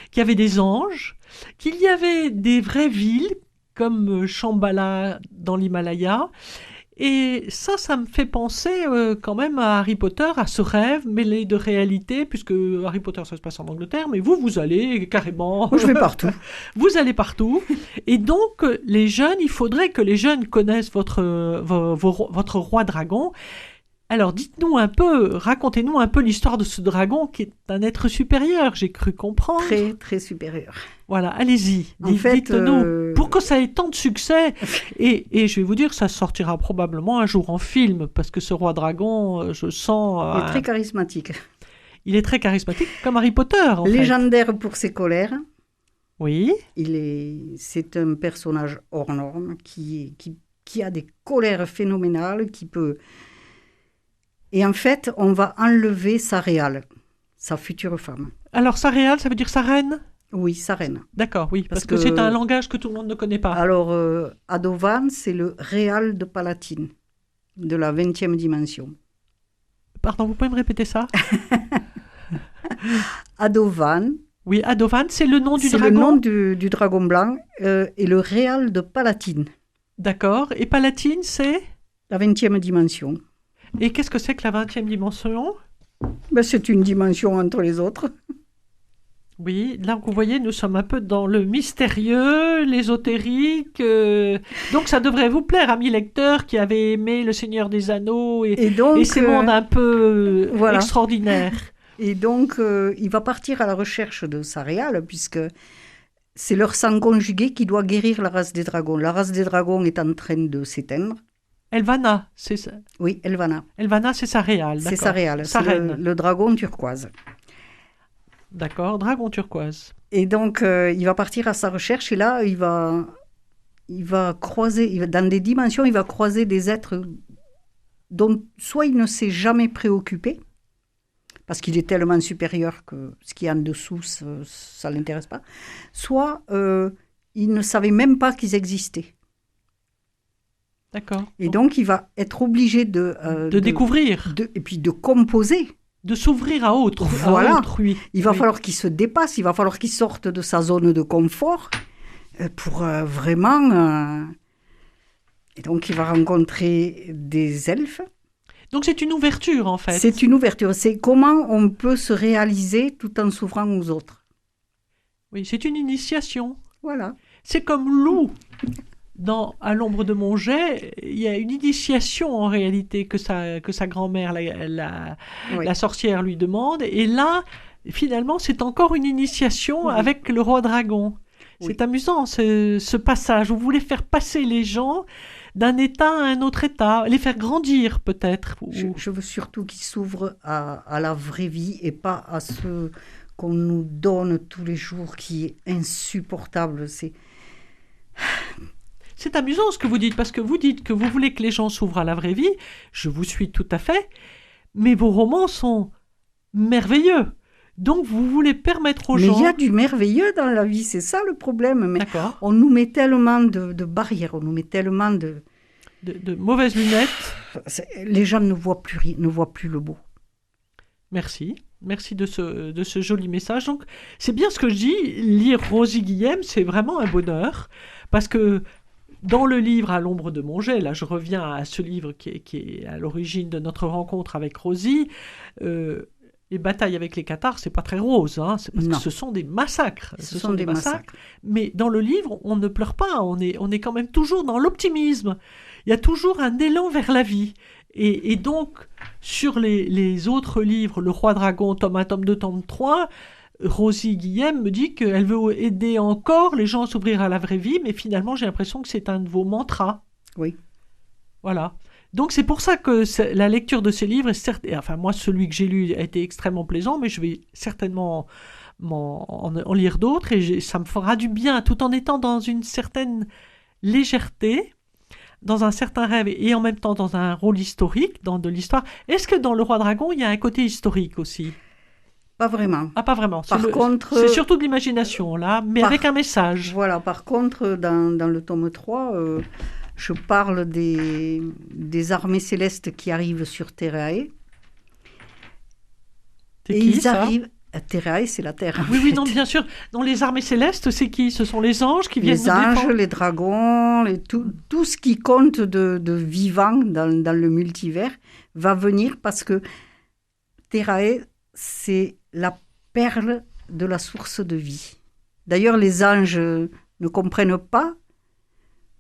qu'il y avait des anges, qu'il y avait des vraies villes, comme Shambhala dans l'Himalaya. Et ça me fait penser quand même à Harry Potter, à ce rêve mêlé de réalité, puisque Harry Potter, ça se passe en Angleterre, mais vous allez carrément... Moi, je vais partout. Vous allez partout. Et donc, les jeunes, il faudrait que les jeunes connaissent votre roi dragon. Alors, dites-nous un peu, racontez-nous un peu l'histoire de ce dragon qui est un être supérieur, j'ai cru comprendre. Très, très supérieur. Voilà, allez-y, En fait, dites-nous, pour que ça ait tant de succès. Et je vais vous dire, ça sortira probablement un jour en film, parce que ce roi dragon, je sens... Il est très charismatique. Il est très charismatique, comme Harry Potter, en fait. Légendaire pour ses colères. Oui. C'est un personnage hors norme qui a des colères phénoménales, qui peut... Et en fait, on va enlever sa réale, sa future femme. Alors, sa réale, ça veut dire sa reine ? Oui, sa reine. D'accord, oui, parce que c'est un langage que tout le monde ne connaît pas. Alors, Adovan, c'est le réal de Palatine, de la 20e dimension. Pardon, vous pouvez me répéter ça ? Adovan. Oui, Adovan, c'est le nom du dragon. C'est le nom du dragon blanc et le réal de Palatine. D'accord, et Palatine, c'est ? La 20e dimension. Et qu'est-ce que c'est que la 20e dimension ? C'est une dimension entre les autres. Oui, là, vous voyez, nous sommes un peu dans le mystérieux, l'ésotérique. Donc, ça devrait vous plaire, amis lecteurs qui avaient aimé Le Seigneur des Anneaux Et donc, et ces mondes un peu voilà. extraordinaires. Et donc, il va partir à la recherche de sa réale, puisque c'est leur sang conjugué qui doit guérir la race des dragons. La race des dragons est en train de s'éteindre. Elvana, c'est ça. Oui, Elvana. Elvana, c'est sa réale, C'est d'accord. sa réale, Sa c'est reine. le dragon turquoise. D'accord, dragon turquoise. Et donc, il va partir à sa recherche, et là, il va croiser, dans des dimensions, il va croiser des êtres dont soit il ne s'est jamais préoccupé, parce qu'il est tellement supérieur que ce qui est en dessous, ça ne l'intéresse pas, soit il ne savait même pas qu'ils existaient. D'accord. Et donc, il va être obligé de découvrir. Et puis de composer. De s'ouvrir à autre. Voilà. À autrui. Il va Oui. falloir qu'il se dépasse, il va falloir qu'il sorte de sa zone de confort pour vraiment... Et donc, il va rencontrer des elfes. Donc, c'est une ouverture, en fait. C'est une ouverture. C'est comment on peut se réaliser tout en s'ouvrant aux autres. Oui, c'est une initiation. Voilà. C'est comme Lou. À l'ombre de mon jet, il y a une initiation en réalité que sa grand-mère, la sorcière, lui demande. Et là, finalement, c'est encore une initiation avec le roi dragon. Oui. C'est amusant ce passage. Vous voulez faire passer les gens d'un état à un autre état, les faire grandir peut-être. Je veux surtout qu'ils s'ouvrent à la vraie vie et pas à ce qu'on nous donne tous les jours qui est insupportable. C'est amusant ce que vous dites, parce que vous dites que vous voulez que les gens s'ouvrent à la vraie vie. Je vous suis tout à fait. Mais vos romans sont merveilleux. Donc, vous voulez permettre aux gens... Mais il y a du merveilleux dans la vie, c'est ça le problème. Mais D'accord. on nous met tellement de barrières, on nous met tellement de mauvaises lunettes. Les gens ne voient plus rien, ne voient plus le beau. Merci. Merci de ce joli message. Donc, c'est bien ce que je dis. Lire Rosie Guillem, c'est vraiment un bonheur. Parce que dans le livre À l'ombre de mon jet, là, je reviens à ce livre qui est à l'origine de notre rencontre avec Rosie. Les batailles avec les cathares, c'est pas très rose, hein, c'est parce que ce sont des massacres. Ce sont des massacres. Mais dans le livre, on ne pleure pas, on est quand même toujours dans l'optimisme. Il y a toujours un élan vers la vie. Et donc, sur les autres livres, Le Roi Dragon, tome 1, tome 2, tome 3, Rosie Guillem me dit qu'elle veut aider encore les gens à s'ouvrir à la vraie vie, mais finalement, j'ai l'impression que c'est un de vos mantras. Oui. Voilà. Donc c'est pour ça que la lecture de ces livres, enfin moi celui que j'ai lu a été extrêmement plaisant, mais je vais certainement en lire d'autres et ça me fera du bien tout en étant dans une certaine légèreté, dans un certain rêve et en même temps dans un rôle historique, dans de l'histoire. Est-ce que dans Le Roi Dragon, il y a un côté historique aussi ? Pas vraiment. Ah, pas vraiment. Par contre, c'est surtout de l'imagination là, mais avec un message. Voilà, par contre, dans le tome 3... je parle des armées célestes qui arrivent sur Terrae. C'est qui, ça ? Arrivent... Terrae, c'est la Terre. Oui, non, bien sûr. Non, les armées célestes, c'est qui ? Ce sont les anges qui viennent nous défendre ? Les anges, les dragons, tout ce qui compte de vivant dans le multivers va venir parce que Terrae, c'est la perle de la source de vie. D'ailleurs, les anges ne comprennent pas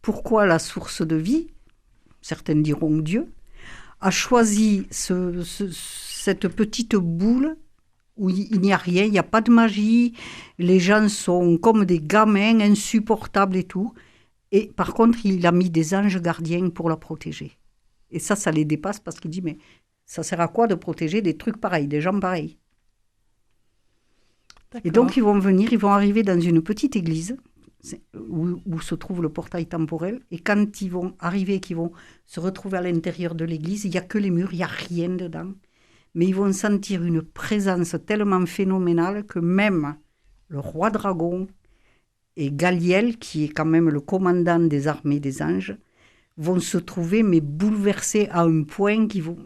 pourquoi la source de vie, certains diront Dieu, a choisi cette petite boule où il n'y a rien, il n'y a pas de magie, les gens sont comme des gamins insupportables et tout. Et par contre, il a mis des anges gardiens pour la protéger. Et ça les dépasse parce qu'il dit, mais ça sert à quoi de protéger des trucs pareils, des gens pareils ? Et donc, ils vont arriver dans une petite église où se trouve le portail temporel. Et quand ils vont arriver, qu'ils vont se retrouver à l'intérieur de l'église, il n'y a que les murs, il n'y a rien dedans. Mais ils vont sentir une présence tellement phénoménale que même le roi dragon et Galiel, qui est quand même le commandant des armées des anges, vont se trouver mais bouleversés à un point qu'ils vont...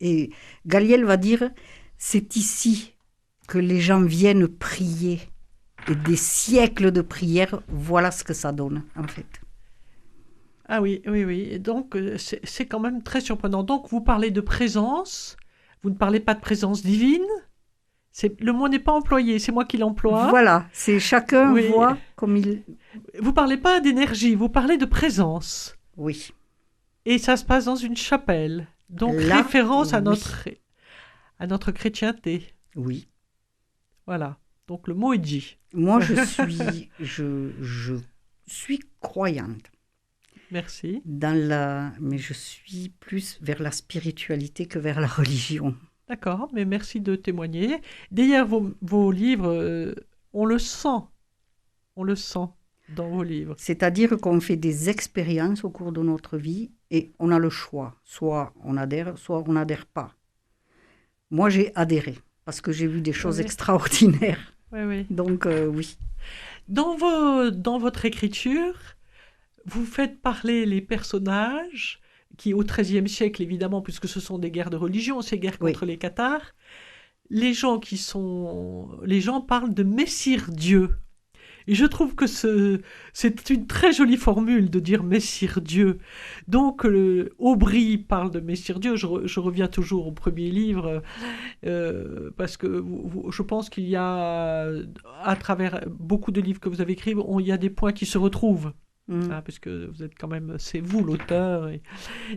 Et Galiel va dire, c'est ici que les gens viennent prier. Et des siècles de prière, voilà ce que ça donne, en fait. Ah oui. Et donc, c'est quand même très surprenant. Donc, vous parlez de présence, vous ne parlez pas de présence divine, Le mot n'est pas employé, c'est moi qui l'emploie. Voilà, c'est chacun Oui. voit comme il... Vous parlez pas d'énergie, vous parlez de présence. Oui, Et ça se passe dans une chapelle. Donc, Là, référence à oui. notre chrétienté. oui. Voilà. Donc, le mot est dit. Moi, je suis croyante. Merci. Mais je suis plus vers la spiritualité que vers la religion. D'accord, mais merci de témoigner. D'ailleurs, vos livres, on le sent dans vos livres. C'est-à-dire qu'on fait des expériences au cours de notre vie et on a le choix. Soit on adhère, soit on n'adhère pas. Moi, j'ai adhéré parce que j'ai vu des choses Oui. extraordinaires. Oui, oui. Donc, oui. Dans votre écriture, vous faites parler les personnages qui, au XIIIe siècle, évidemment, puisque ce sont des guerres de religion, ces guerres Oui. contre les Cathares, les gens parlent de Messire Dieu. Et je trouve que c'est une très jolie formule de dire Messire Dieu. Donc, Aubry parle de Messire Dieu. Je reviens toujours au premier livre, parce que je pense qu'il y a, à travers beaucoup de livres que vous avez écrits, il y a des points qui se retrouvent. Puisque vous êtes quand même, c'est vous l'auteur,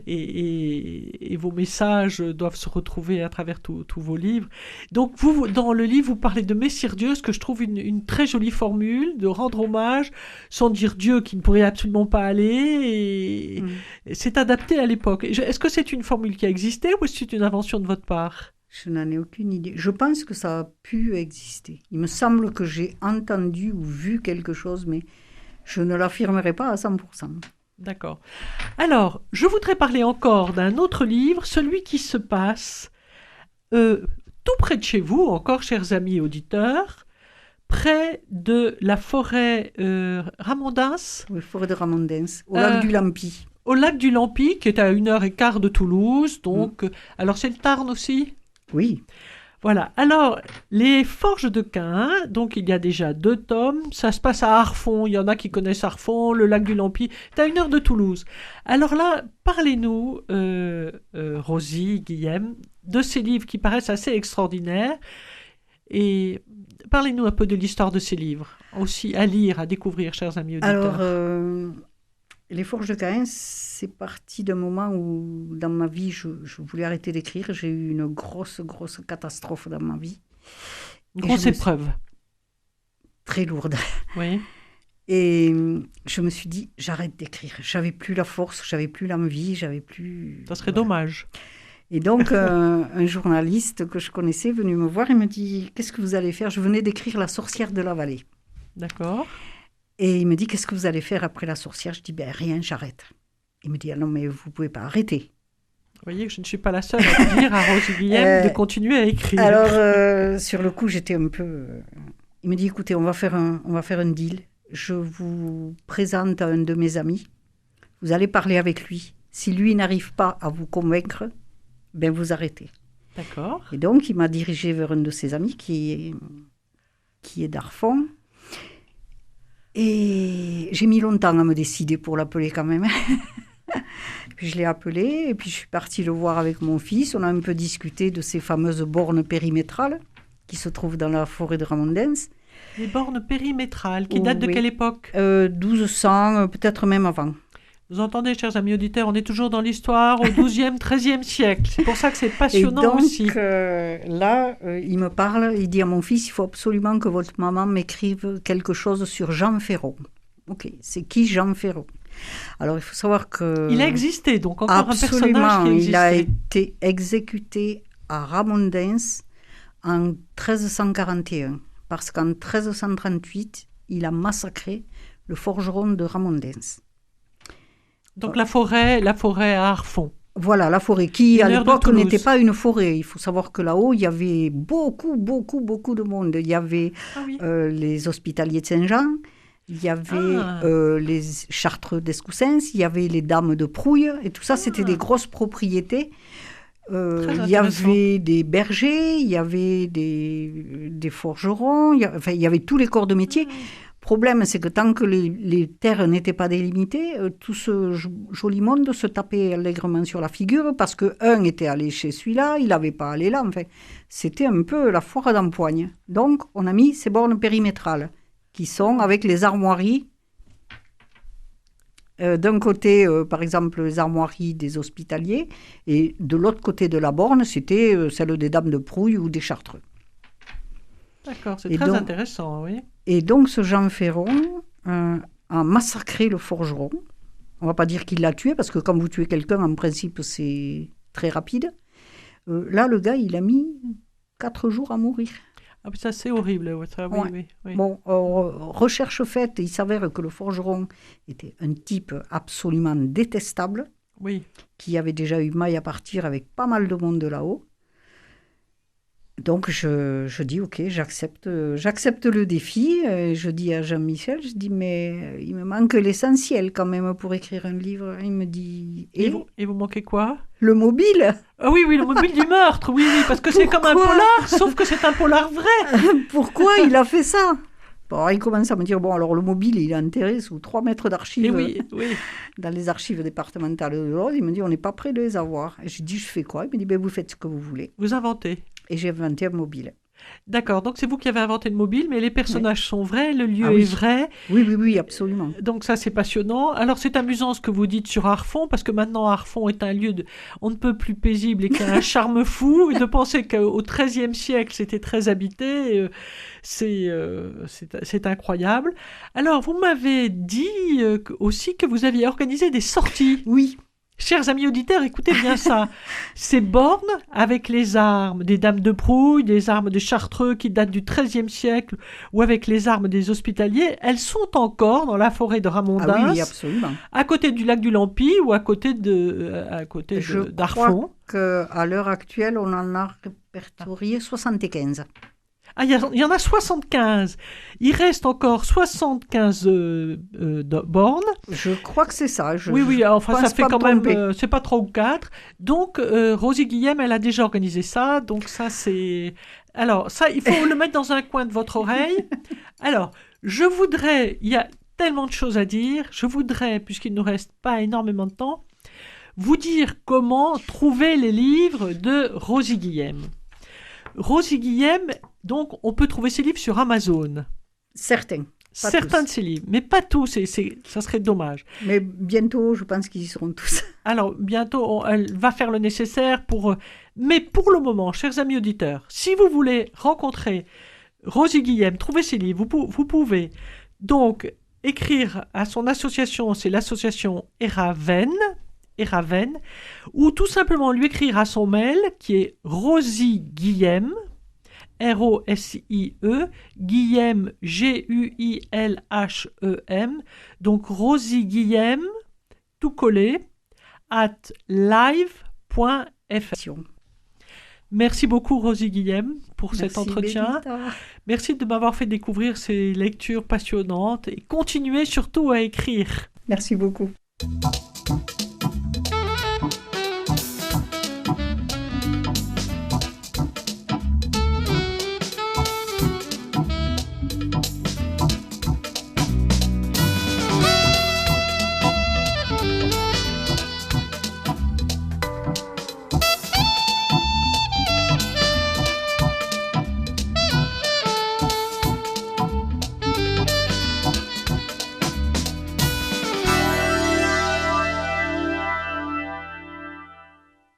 et vos messages doivent se retrouver à travers tous vos livres. Donc vous, dans le livre, vous parlez de Messire Dieu, ce que je trouve une très jolie formule, de rendre hommage sans dire Dieu qui ne pourrait absolument pas aller, et c'est adapté à l'époque. Est-ce que c'est une formule qui a existé ou est-ce que c'est une invention de votre part? Je n'en ai aucune idée. Je pense que ça a pu exister. Il me semble que j'ai entendu ou vu quelque chose, mais je ne l'affirmerai pas à 100%. D'accord. Alors, je voudrais parler encore d'un autre livre, celui qui se passe tout près de chez vous, encore, chers amis auditeurs, près de la forêt Ramondens, Oui, forêt de Ramondens, au lac du Lampi. au lac du Lampi, qui est à 1h15 de Toulouse. Donc, alors c'est le Tarn aussi? Oui, Voilà. Alors, les Forges de Caïn, donc il y a déjà 2 tomes. Ça se passe à Arfon. Il y en a qui connaissent Arfon, le lac du Lampi. C'est à 1h de Toulouse. Alors là, parlez-nous, Rosie, Guillaume, de ces livres qui paraissent assez extraordinaires. Et parlez-nous un peu de l'histoire de ces livres. Aussi à lire, à découvrir, chers amis auditeurs. alors, les Forges de Caïn, c'est parti d'un moment où, dans ma vie, je voulais arrêter d'écrire. J'ai eu une grosse catastrophe dans ma vie. Une Et grosse je me suis- épreuve. Très lourde. Oui. Et je me suis dit, j'arrête d'écrire. J'avais plus la force, j'avais plus l'envie, j'avais plus... Ça serait Voilà. dommage. Et donc, un journaliste que je connaissais est venu me voir et me dit, qu'est-ce que vous allez faire? Je venais d'écrire La sorcière de la vallée. D'accord. Et il me dit, qu'est-ce que vous allez faire après La sorcière? Je dis, ben rien, j'arrête. Il me dit, ah non, mais vous pouvez pas arrêter. Vous voyez que je ne suis pas la seule à dire à Rosie Guillaume de continuer à écrire. Alors, sur le coup, j'étais un peu... Il me dit, écoutez, on va faire un deal. Je vous présente à un de mes amis. Vous allez parler avec lui. Si lui n'arrive pas à vous convaincre, ben vous arrêtez. D'accord. Et donc, il m'a dirigé vers un de ses amis qui est d'Arfon. Et j'ai mis longtemps à me décider pour l'appeler quand même. Puis je l'ai appelé et puis je suis partie le voir avec mon fils. On a un peu discuté de ces fameuses bornes périmétrales qui se trouvent dans la forêt de Ramondens. Les bornes périmétrales, qui datent de Oui. quelle époque? 1200, peut-être même avant. Vous entendez, chers amis auditeurs, on est toujours dans l'histoire au XIIe, XIIIe siècle. C'est pour ça que c'est Et passionnant donc, aussi. là, il me parle, il dit à mon fils, il faut absolument que votre maman m'écrive quelque chose sur Jean Ferron. Ok, c'est qui Jean Ferron? Alors, il faut savoir que... Il a existé, donc encore un personnage Absolument, qui il a existait. été exécuté à Ramondens en 1341. Parce qu'en 1338, il a massacré le forgeron de Ramondens. Donc la forêt à Arfon. Voilà, la forêt, qui à 1 heure de l'époque Toulouse. n'était pas une forêt. Il faut savoir que là-haut, il y avait beaucoup de monde. Il y avait Ah oui. les hospitaliers de Saint-Jean, il y avait les Chartreux d'Escoussens, il y avait les dames de Prouille, et tout ça, c'était des grosses propriétés. Il y intéressant. avait des bergers, il y avait des forgerons, il y avait tous les corps de métier problème, c'est que tant que les terres n'étaient pas délimitées, tout ce joli monde se tapait allègrement sur la figure parce qu'un était allé chez celui-là, il n'avait pas allé là. Enfin, c'était un peu la foire d'empoigne. Donc, on a mis ces bornes périmétrales qui sont avec les armoiries. D'un côté, par exemple, les armoiries des hospitaliers, et de l'autre côté de la borne, c'était celle des dames de Prouille ou des Chartreux. D'accord, c'est très intéressant, oui. Et donc, ce Jean Ferron a massacré le forgeron. On ne va pas dire qu'il l'a tué, parce que quand vous tuez quelqu'un, en principe, c'est très rapide. Là, le gars, il a mis 4 jours à mourir. Ah, ça, c'est horrible. Ouais, ça, oui, Ouais. oui, oui. Bon, recherche faite, il s'avère que le forgeron était un type absolument détestable, Oui. qui avait déjà eu maille à partir avec pas mal de monde de là-haut. Donc, je dis, OK, j'accepte le défi. Et je dis à Jean-Michel, je dis, mais il me manque l'essentiel quand même pour écrire un livre. Il me dit, Et vous manquez quoi? le mobile? Ah oui, oui, le mobile du meurtre, oui, oui, parce que c'est comme un Pourquoi polar, sauf que c'est un polar vrai. Pourquoi il a fait ça? Bon, il commence à me dire, bon, alors le mobile, il est enterré sous 3 mètres d'archives. Et oui, oui. Dans les archives départementales de l'Aude. Il me dit, on n'est pas prêt de les avoir. Et je dis, je fais quoi? Il me dit, ben, vous faites ce que vous voulez. Vous inventez. Et j'ai inventé un mobile. D'accord, donc c'est vous qui avez inventé le mobile, mais les personnages sont vrais, le lieu Ah oui. est vrai. Oui, absolument. Donc ça, c'est passionnant. Alors, c'est amusant ce que vous dites sur Arfon, parce que maintenant, Arfon est un lieu on ne peut plus paisible et qui a un charme fou. Et de penser qu'au XIIIe siècle, c'était très habité, c'est incroyable. Alors, vous m'avez dit aussi que vous aviez organisé des sorties. Oui. Chers amis auditeurs, écoutez bien ça. Ces bornes avec les armes des dames de Prouille, des armes de Chartreux qui datent du XIIIe siècle, ou avec les armes des hospitaliers, elles sont encore dans la forêt de Ramondens, Ah oui, absolument. à côté du lac du Lampi ou à côté d'Arfon. Qu'à l'heure actuelle, on en a répertorié 75. Ah, il y en a 75. Il reste encore 75 bornes. Je crois que c'est ça. Oui, enfin ça fait quand tromper. même, c'est pas 3 ou 4. Donc, Rosie Guillem, elle a déjà organisé ça. Donc ça, c'est... Alors, ça, il faut le mettre dans un coin de votre oreille. Alors, il y a tellement de choses à dire. Je voudrais, puisqu'il ne nous reste pas énormément de temps, vous dire comment trouver les livres de Rosie Guillem. Rosie Guillem, donc, on peut trouver ses livres sur Amazon. Certains. Certains de ses livres, mais pas tous, ça serait dommage. Mais bientôt, je pense qu'ils y seront tous. Alors, bientôt, elle va faire le nécessaire pour... Mais pour le moment, chers amis auditeurs, si vous voulez rencontrer Rosie Guillem, trouver ses livres, vous pouvez donc écrire à son association, c'est l'association Eraven, ou tout simplement lui écrire à son mail qui est Rosie Guillem, R-O-S-I-E, Guillem, G-U-I-L-H-E-M, donc Rosie Guillem, tout collé, @live.fr. Merci beaucoup Rosie Guillem pour cet entretien. Bélita. Merci de m'avoir fait découvrir ces lectures passionnantes et continuez surtout à écrire. Merci beaucoup.